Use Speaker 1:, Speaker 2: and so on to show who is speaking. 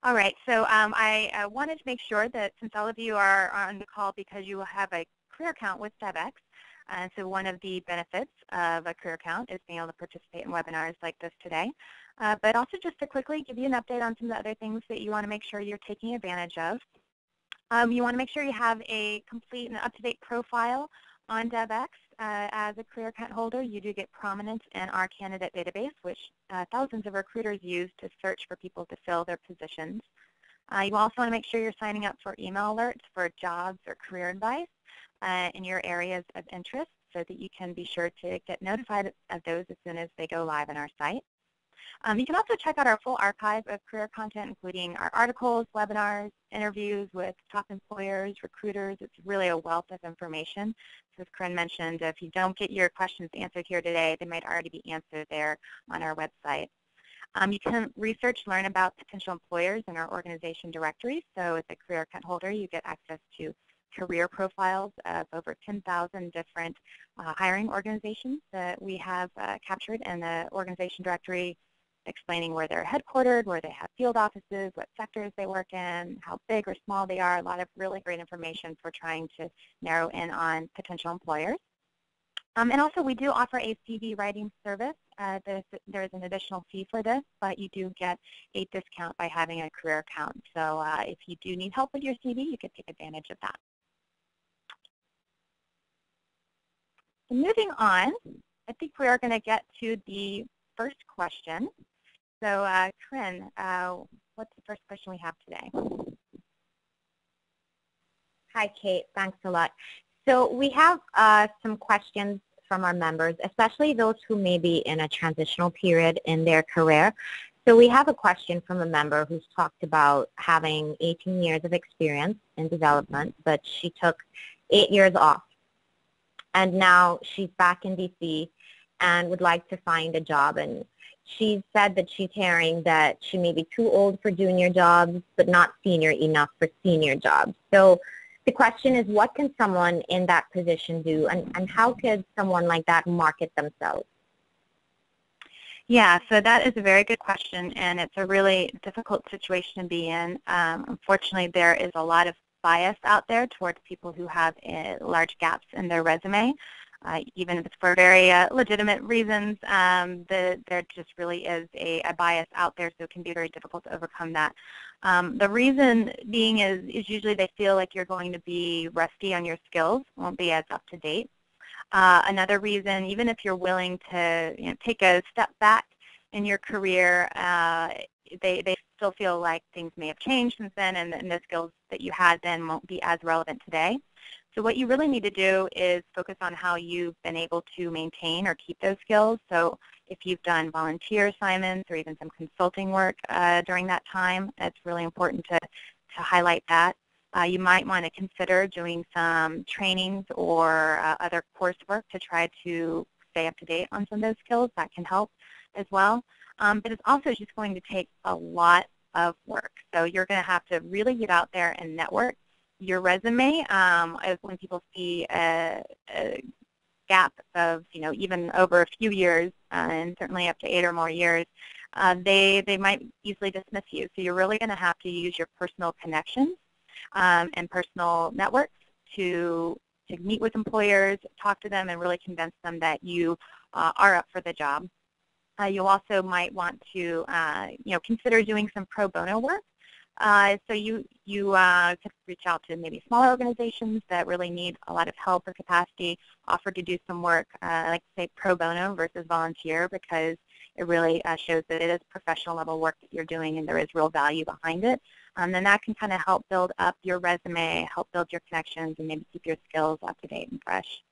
Speaker 1: All right, so I wanted to make sure that since all of you are on the call because you have a career account with Devex, and so one of the benefits of a career account is being able to participate in webinars like this today. But also just to quickly give you an update on some of the other things that you want to make sure you're taking advantage of. You want to make sure you have a complete and up-to-date profile on Devex. As a career account holder, you do get prominence in our candidate database, which thousands of recruiters use to search for people to fill their positions. You also want to make sure you're signing up for email alerts for jobs or career advice in your areas of interest so that you can be sure to get notified of those as soon as they go live on our site. You can also check out our full archive of career content, including our articles, webinars, interviews with top employers, recruiters. It's really a wealth of information. So as Corinne mentioned, if you don't get your questions answered here today, they might already be answered there on our website. You can learn about potential employers in our organization directory. So as a career account holder, you get access to career profiles of over 10,000 different hiring organizations that we have captured in the organization directory, explaining where they're headquartered, where they have field offices, what sectors they work in, how big or small they are. A lot of really great information for trying to narrow in on potential employers. And also we do offer a CV writing service. There is an additional fee for this, but you do get a discount by having a career account. So if you do need help with your CV, you can take advantage of that. So moving on, I think we are going to get to the first question. So Corinne, what's the first question we have today?
Speaker 2: Hi, Kate. Thanks a lot. So we have some questions from our members, especially those who may be in a transitional period in their career. So we have a question from a member who's talked about having 18 years of experience in development, but she took 8 years off. And now she's back in DC and would like to find a job. And she said that she's hearing that she may be too old for junior jobs, but not senior enough for senior jobs. So the question is, what can someone in that position do, and how could someone like that market themselves?
Speaker 1: Yeah, so that is a very good question, and it's a really difficult situation to be in. Unfortunately, there is a lot of bias out there towards people who have large gaps in their resume. Even if it's for very legitimate reasons, there just really is a bias out there, so it can be very difficult to overcome that. The reason being is usually they feel like you're going to be rusty on your skills, won't be as up to date. Another reason, even if you're willing to take a step back in your career, they still feel like things may have changed since then, and the skills that you had then won't be as relevant today. So what you really need to do is focus on how you've been able to maintain or keep those skills. So if you've done volunteer assignments or even some consulting work during that time, it's really important to highlight that. You might want to consider doing some trainings or other coursework to try to stay up to date on some of those skills. That can help as well. But it's also just going to take a lot of work. So you're going to have to really get out there and network. Your resume, is when people see a gap of even over a few years, and certainly up to 8 or more years, they might easily dismiss you. So you're really going to have to use your personal connections and personal networks to meet with employers, talk to them, and really convince them that you are up for the job. You also might want to consider doing some pro bono work. So you could reach out to maybe smaller organizations that really need a lot of help or capacity, offer to do some work, like say pro bono versus volunteer, because it really shows that it is professional level work that you're doing and there is real value behind it. And that can kind of help build up your resume, help build your connections, and maybe keep your skills up to date and fresh.